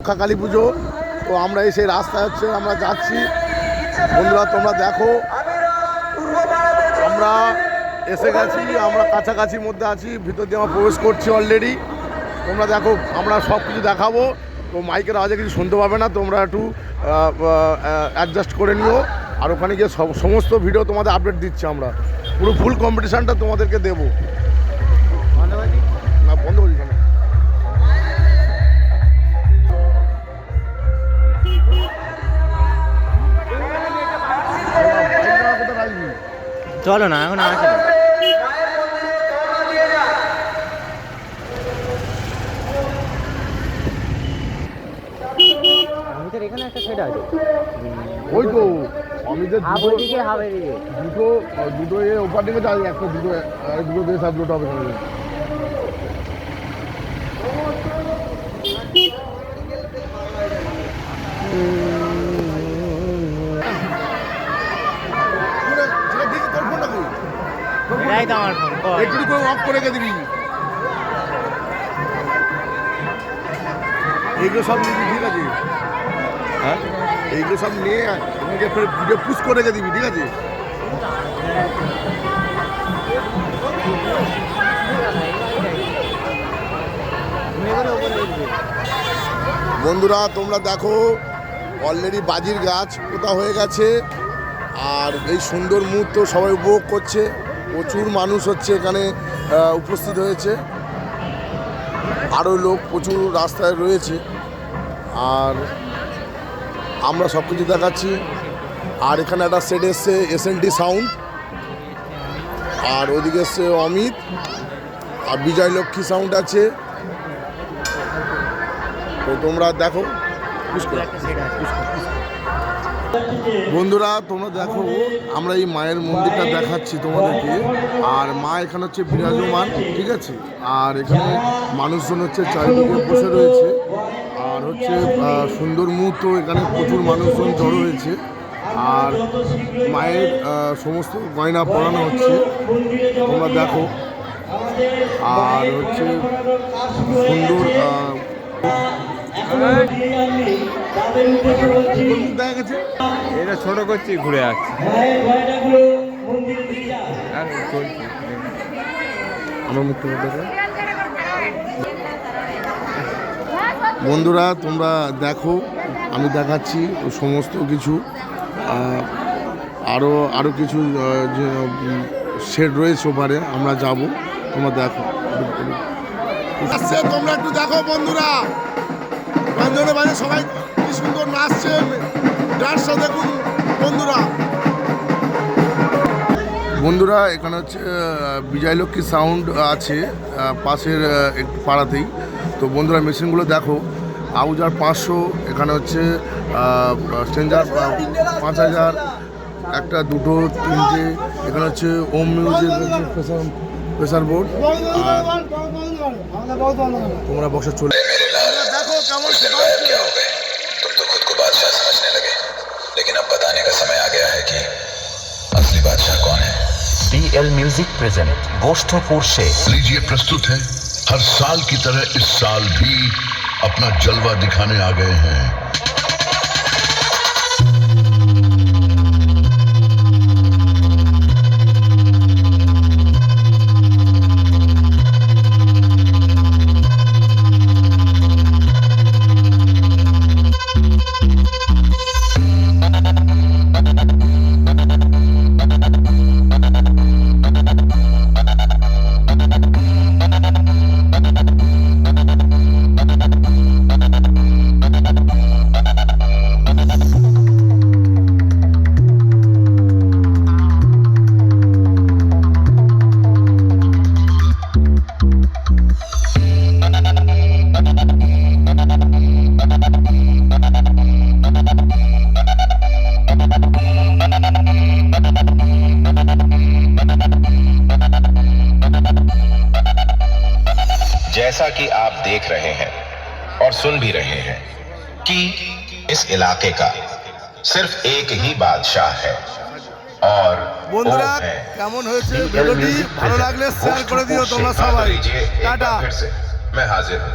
রক্ষা কালী পুজো। তো আমরা এই সেই রাস্তায় হচ্ছে আমরা যাচ্ছি। বন্ধুরা তোমরা দেখো আমরা এসে গেছি, আমরা কাছাকাছির মধ্যে আছি, ভিতর দিয়ে আমরা প্রবেশ করছি অলরেডি। তোমরা দেখো আমরা সব কিছু দেখাবো, তো মাইকের আওয়াজে কিছু শুনতে পাবে না, তোমরা একটু অ্যাডজাস্ট করে নিও। আর ওখানে গিয়ে সমস্ত ভিডিও তোমাদের আপডেট দিচ্ছি, আমরা পুরো ফুল কম্পিটিশানটা তোমাদেরকে দেবো। না বন্ধ করি কেন? চলো না, এখন আছে এখানে একটা সেট আছে। ওই তো অমিতের দুটো ওপার দিকে যাই, একটা দুটো দিয়ে সব দুটো হবে। একটু করে অফ করে রেখে দিবি, এইগুলো সব নিবি, ঠিক আছে? হ্যাঁ, এইগুলো সব নিয়ে ভিডিও পুশ করে রেখে দিবি, ঠিক আছে? বন্ধুরা তোমরা দেখো অলরেডি বাজির গাছ পোতা হয়ে গেছে, আর এই সুন্দর মুহূর্ত সবাই উপভোগ করছে। প্রচুর মানুষ হচ্ছে এখানে উপস্থিত হয়েছে, আরও লোক প্রচুর রাস্তায় রয়েছে, আর আমরা সব কিছু দেখাচ্ছি। আর এখানে একটা সেট এসছে এসএনটি সাউন্ড, আর ওদিকে এসছে অমিত, আর বিজয় লক্ষ্মী সাউন্ড আছে। তো তোমরা দেখো বন্ধুরা, তোমরা দেখো আমরা এই মায়ের মন্দিরটা দেখাচ্ছি তোমাদেরকে। আর মা এখানে হচ্ছে বিরাজমান, ঠিক আছে? আর এখানে মানুষজন হচ্ছে চারিদিকে বসে রয়েছে, আর হচ্ছে সুন্দর মুহূর্ত, এখানে প্রচুর মানুষজন জড়ো হয়েছে। আর মায়ের সমস্ত গয়না পরানো হচ্ছে, তোমরা দেখো। আর হচ্ছে সুন্দর এটা ছোট করছি, ঘুরে আসছি। আমার মুক্ত বন্ধুরা তোমরা দেখো, আমি দেখাচ্ছি সমস্ত কিছু। আরও কিছু শেড রয়েছে ওপারে, আমরা যাব, তোমরা দেখো। তোমরা একটু দেখো বন্ধুরা, রঞ্জনের বাইরে সবাই কি সুন্দর নাচছে, ডান্সটা দেখুন বন্ধুরা। বন্ধুরা এখানে হচ্ছে বিজয়লক্ষ্মী সাউন্ড আছে পাশের একটু পাড়াতেই। তো বন্ধুরা মেশিনগুলো দেখো, আউজার 500, এখানে হচ্ছে স্ট্রেঞ্জার 5000, একটা দুটো তিনটে, এখানে হচ্ছে ওম মিউজিক প্রেসার বোর্ড। তোমরা বসে চলে দেখো কেমন तुम तो खुद को बादशाह समझने लगे, लेकिन अब बताने का समय आ गया है कि असली बादशाह कौन है। PL म्यूजिक प्रेजेंट गोष्ठपुर से लीजिए प्रस्तुत है, हर साल की तरह इस साल भी अपना जलवा दिखाने आ गए हैं। जैसा कि आप देख रहे हैं और सुन भी रहे हैं कि इस इलाके का सिर्फ एक ही बादशाह है और বন্ধুরা কেমন হয়েছে ভিডিওটি? ভালো লাগলে শেয়ার করে দিও তোমরা সবাই। টাটা। फिर से मैं हाजिर हूं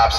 आप